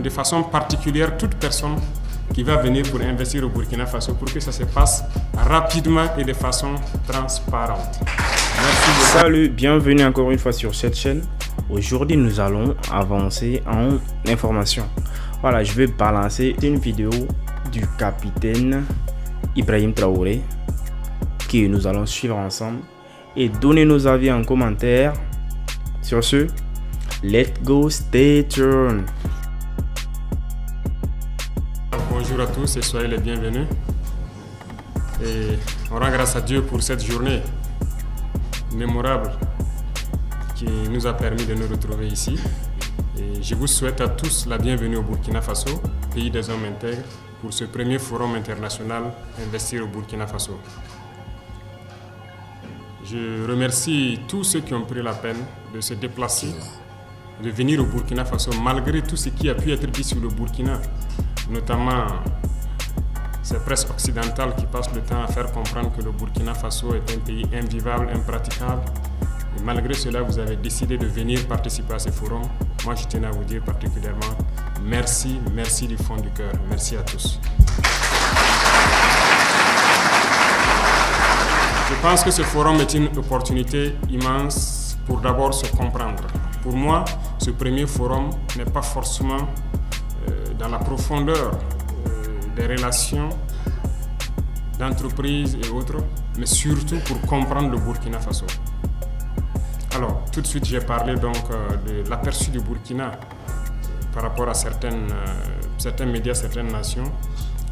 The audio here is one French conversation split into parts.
De façon particulière, toute personne qui va venir pour investir au Burkina Faso pour que ça se passe rapidement et de façon transparente. Merci beaucoup. Salut, bienvenue encore une fois sur cette chaîne. Aujourd'hui, nous allons avancer en information. Voilà, je vais balancer une vidéo du capitaine Ibrahim Traoré que nous allons suivre ensemble et donner nos avis en commentaire. Sur ce, let's go, stay tuned. Bonjour à tous et soyez les bienvenus. Et on rend grâce à Dieu pour cette journée mémorable qui nous a permis de nous retrouver ici. Et je vous souhaite à tous la bienvenue au Burkina Faso, pays des hommes intègres, pour ce premier forum international Investir au Burkina Faso. Je remercie tous ceux qui ont pris la peine de se déplacer, de venir au Burkina Faso, malgré tout ce qui a pu être dit sur le Burkina, notamment ces presses occidentales qui passent le temps à faire comprendre que le Burkina Faso est un pays invivable, impraticable. Et malgré cela, vous avez décidé de venir participer à ce forum. Moi, je tenais à vous dire particulièrement merci, merci du fond du cœur. Merci à tous. Je pense que ce forum est une opportunité immense pour d'abord se comprendre. Pour moi, ce premier forum n'est pas forcément dans la profondeur des relations d'entreprise et autres, mais surtout pour comprendre le Burkina Faso. Alors, tout de suite, j'ai parlé donc de l'aperçu du Burkina par rapport à certains médias, certaines nations.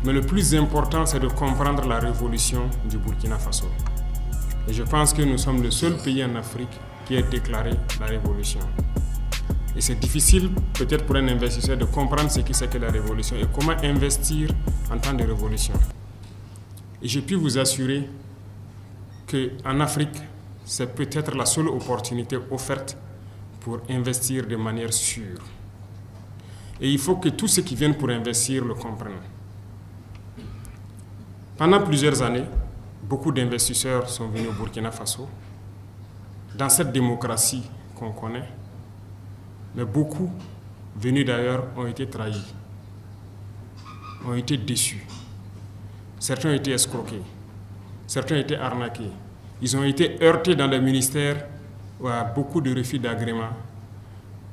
Mais le plus important, c'est de comprendre la révolution du Burkina Faso. Et je pense que nous sommes le seul pays en Afrique qui ait déclaré la révolution. Et c'est difficile, peut-être pour un investisseur, de comprendre ce que c'est que la révolution et comment investir en temps de révolution. Et je puis vous assurer qu'en Afrique, c'est peut-être la seule opportunité offerte pour investir de manière sûre. Et il faut que tous ceux qui viennent pour investir le comprennent. Pendant plusieurs années, beaucoup d'investisseurs sont venus au Burkina Faso, dans cette démocratie qu'on connaît, mais beaucoup, venus d'ailleurs, ont été trahis, ont été déçus. Certains ont été escroqués, certains ont été arnaqués. Ils ont été heurtés dans le ministère à beaucoup de refus d'agrément.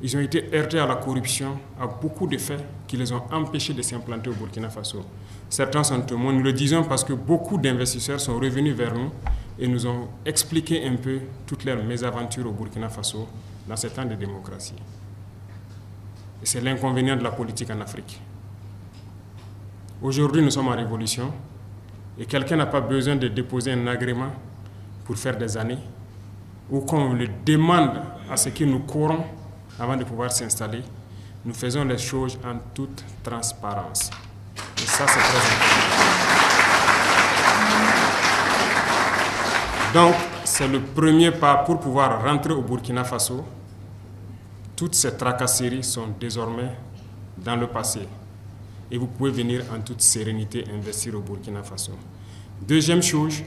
Ils ont été heurtés à la corruption, à beaucoup de faits qui les ont empêchés de s'implanter au Burkina Faso. Certains sont témoins, nous le disons parce que beaucoup d'investisseurs sont revenus vers nous et nous ont expliqué un peu toutes leurs mésaventures au Burkina Faso dans ces temps de démocratie. Et c'est l'inconvénient de la politique en Afrique. Aujourd'hui, nous sommes en révolution et quelqu'un n'a pas besoin de déposer un agrément pour faire des années ou qu'on le demande à ce que nous courons avant de pouvoir s'installer. Nous faisons les choses en toute transparence. Et ça, c'est très important. Donc, c'est le premier pas pour pouvoir rentrer au Burkina Faso. Toutes ces tracasseries sont désormais dans le passé. Et vous pouvez venir en toute sérénité investir au Burkina Faso. Deuxième chose,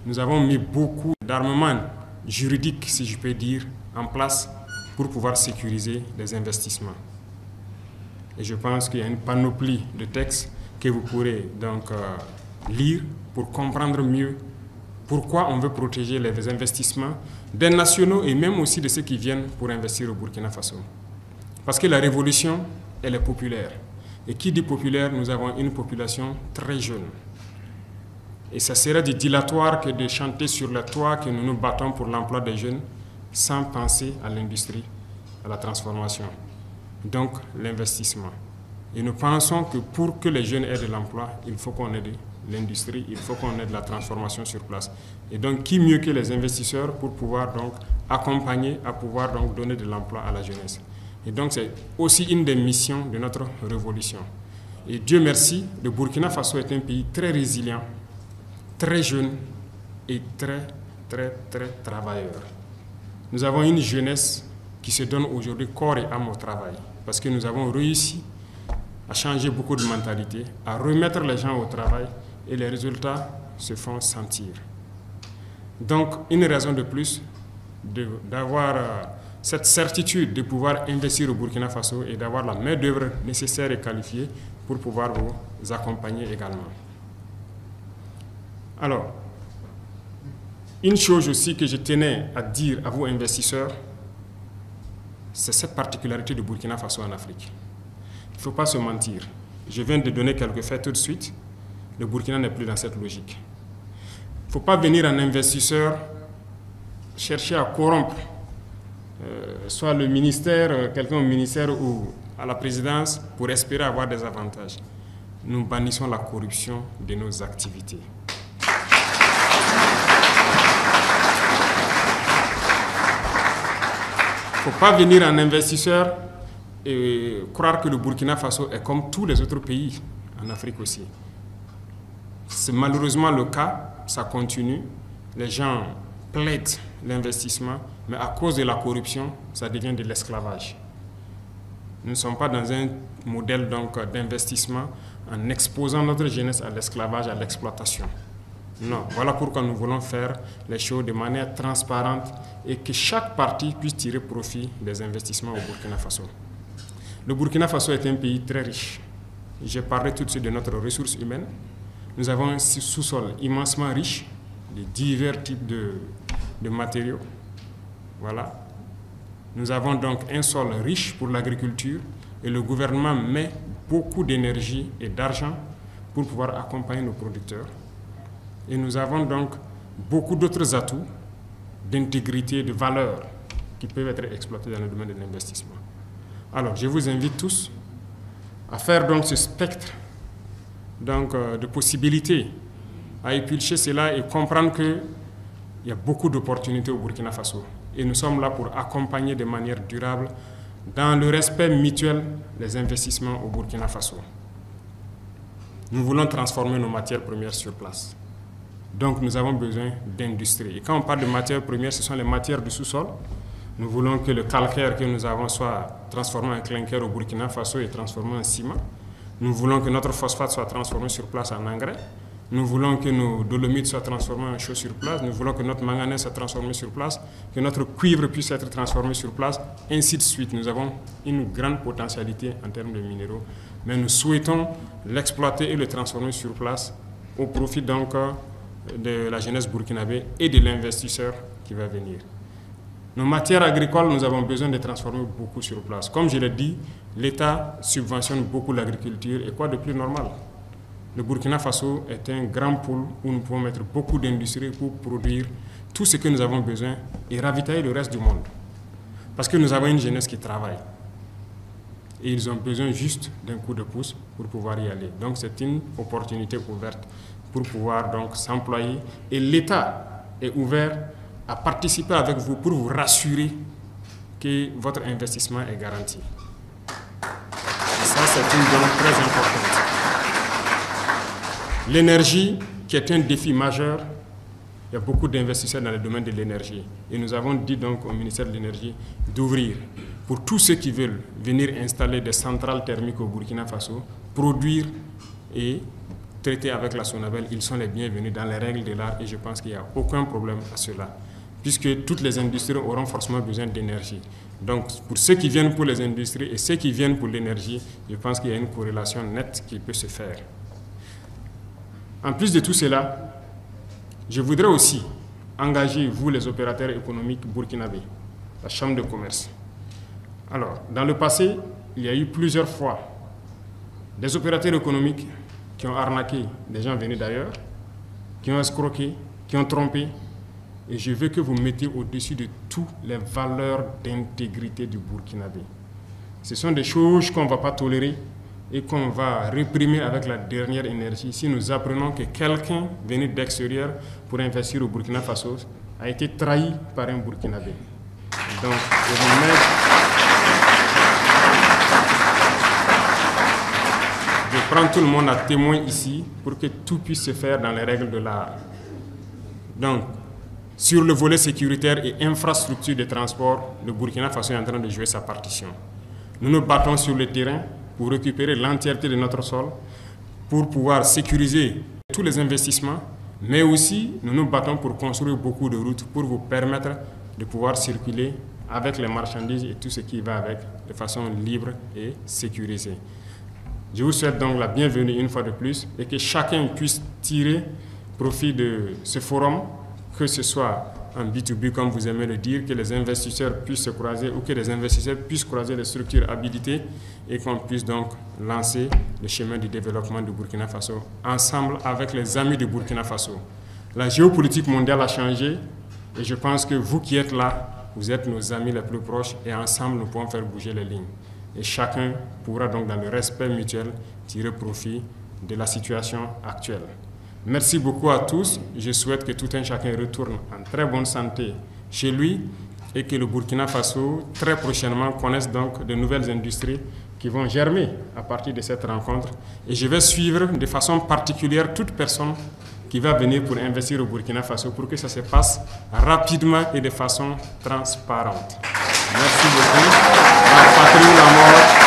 nous avons mis beaucoup d'armements juridiques, si je peux dire, en place pour pouvoir sécuriser les investissements. Et je pense qu'il y a une panoplie de textes que vous pourrez donc lire pour comprendre mieux pourquoi on veut protéger les investissements des nationaux et même aussi de ceux qui viennent pour investir au Burkina Faso. Parce que la révolution, elle est populaire. Et qui dit populaire, nous avons une population très jeune. Et ça serait du dilatoire que de chanter sur le toit que nous nous battons pour l'emploi des jeunes sans penser à l'industrie, à la transformation. Donc, l'investissement. Et nous pensons que pour que les jeunes aient de l'emploi, il faut qu'on ait de l'industrie, il faut qu'on ait de la transformation sur place. Et donc, qui mieux que les investisseurs pour pouvoir donc accompagner, à pouvoir donc donner de l'emploi à la jeunesse. Et donc, c'est aussi une des missions de notre révolution. Et Dieu merci, le Burkina Faso est un pays très résilient, très jeune et très travailleur. Nous avons une jeunesse qui se donne aujourd'hui corps et âme au travail parce que nous avons réussi à changer beaucoup de mentalités, à remettre les gens au travail et les résultats se font sentir. Donc, une raison de plus d'avoir cette certitude de pouvoir investir au Burkina Faso et d'avoir la main-d'œuvre nécessaire et qualifiée pour pouvoir vous accompagner également. Alors, une chose aussi que je tenais à dire à vous investisseurs, c'est cette particularité du Burkina Faso en Afrique. Il ne faut pas se mentir. Je viens de donner quelques faits tout de suite. Le Burkina n'est plus dans cette logique. Il ne faut pas venir en investisseur chercher à corrompre soit le ministère, quelqu'un au ministère ou à la présidence pour espérer avoir des avantages. Nous bannissons la corruption de nos activités. Il ne faut pas venir en investisseur et croire que le Burkina Faso est comme tous les autres pays en Afrique aussi. C'est malheureusement le cas, ça continue. Les gens plaident l'investissement, mais à cause de la corruption, ça devient de l'esclavage. Nous ne sommes pas dans un modèle d'investissement en exposant notre jeunesse à l'esclavage, à l'exploitation. Non, voilà pourquoi nous voulons faire les choses de manière transparente et que chaque partie puisse tirer profit des investissements au Burkina Faso. Le Burkina Faso est un pays très riche. J'ai parlé tout de suite de notre ressource humaine. Nous avons un sous-sol immensement riche de divers types de matériaux. Voilà. Nous avons donc un sol riche pour l'agriculture et le gouvernement met beaucoup d'énergie et d'argent pour pouvoir accompagner nos producteurs. Et nous avons donc beaucoup d'autres atouts d'intégrité, de valeur qui peuvent être exploités dans le domaine de l'investissement. Alors, je vous invite tous à faire donc ce spectre de possibilités, à épulcher cela et comprendre qu'il y a beaucoup d'opportunités au Burkina Faso. Et nous sommes là pour accompagner de manière durable, dans le respect mutuel, les investissements au Burkina Faso. Nous voulons transformer nos matières premières sur place. Donc nous avons besoin d'industrie. Et quand on parle de matières premières, ce sont les matières du sous-sol. Nous voulons que le calcaire que nous avons soit transformé en clinker au Burkina Faso et transformé en ciment. Nous voulons que notre phosphate soit transformé sur place en engrais. Nous voulons que nos dolomites soient transformés en chaux sur place. Nous voulons que notre manganèse soit transformé sur place, que notre cuivre puisse être transformé sur place, ainsi de suite. Nous avons une grande potentialité en termes de minéraux, mais nous souhaitons l'exploiter et le transformer sur place au profit donc de la jeunesse burkinabé et de l'investisseur qui va venir. Nos matières agricoles, nous avons besoin de transformer beaucoup sur place. Comme je l'ai dit, l'État subventionne beaucoup l'agriculture et quoi de plus normal? Le Burkina Faso est un grand pôle où nous pouvons mettre beaucoup d'industries pour produire tout ce que nous avons besoin et ravitailler le reste du monde. Parce que nous avons une jeunesse qui travaille. Et ils ont besoin juste d'un coup de pouce pour pouvoir y aller. Donc c'est une opportunité ouverte pour pouvoir donc s'employer. Et l'État est ouvert à participer avec vous pour vous rassurer que votre investissement est garanti. Ça, c'est une donnée très importante. L'énergie, qui est un défi majeur, il y a beaucoup d'investisseurs dans le domaine de l'énergie. Et nous avons dit donc au ministère de l'Énergie d'ouvrir pour tous ceux qui veulent venir installer des centrales thermiques au Burkina Faso, produire et traiter avec la Sonabel. Ils sont les bienvenus dans les règles de l'art et je pense qu'il n'y a aucun problème à cela, puisque toutes les industries auront forcément besoin d'énergie. Donc, pour ceux qui viennent pour les industries et ceux qui viennent pour l'énergie, je pense qu'il y a une corrélation nette qui peut se faire. En plus de tout cela, je voudrais aussi engager, vous les opérateurs économiques burkinabés, la Chambre de commerce. Alors, dans le passé, il y a eu plusieurs fois des opérateurs économiques qui ont arnaqué des gens venus d'ailleurs, qui ont escroqué, qui ont trompé. Et je veux que vous mettiez au-dessus de toutes les valeurs d'intégrité du Burkinabé. Ce sont des choses qu'on ne va pas tolérer et qu'on va réprimer avec la dernière énergie si nous apprenons que quelqu'un venu d'extérieur pour investir au Burkina Faso a été trahi par un Burkinabé. Donc, je prends tout le monde à témoin ici pour que tout puisse se faire dans les règles de l'art. Donc, sur le volet sécuritaire et infrastructure de transport, le Burkina Faso est en train de jouer sa partition. Nous nous battons sur le terrain pour récupérer l'entièreté de notre sol, pour pouvoir sécuriser tous les investissements, mais aussi nous nous battons pour construire beaucoup de routes pour vous permettre de pouvoir circuler avec les marchandises et tout ce qui va avec, de façon libre et sécurisée. Je vous souhaite donc la bienvenue une fois de plus et que chacun puisse tirer profit de ce forum, que ce soit en B2B comme vous aimez le dire, que les investisseurs puissent se croiser ou que les investisseurs puissent croiser les structures habilitées et qu'on puisse donc lancer le chemin du développement du Burkina Faso ensemble avec les amis du Burkina Faso. La géopolitique mondiale a changé et je pense que vous qui êtes là, vous êtes nos amis les plus proches et ensemble nous pouvons faire bouger les lignes. Et chacun pourra donc dans le respect mutuel tirer profit de la situation actuelle. Merci beaucoup à tous. Je souhaite que tout un chacun retourne en très bonne santé chez lui et que le Burkina Faso, très prochainement, connaisse donc de nouvelles industries qui vont germer à partir de cette rencontre. Et je vais suivre de façon particulière toute personne qui va venir pour investir au Burkina Faso pour que ça se passe rapidement et de façon transparente. Merci beaucoup. La patrie ou la mort.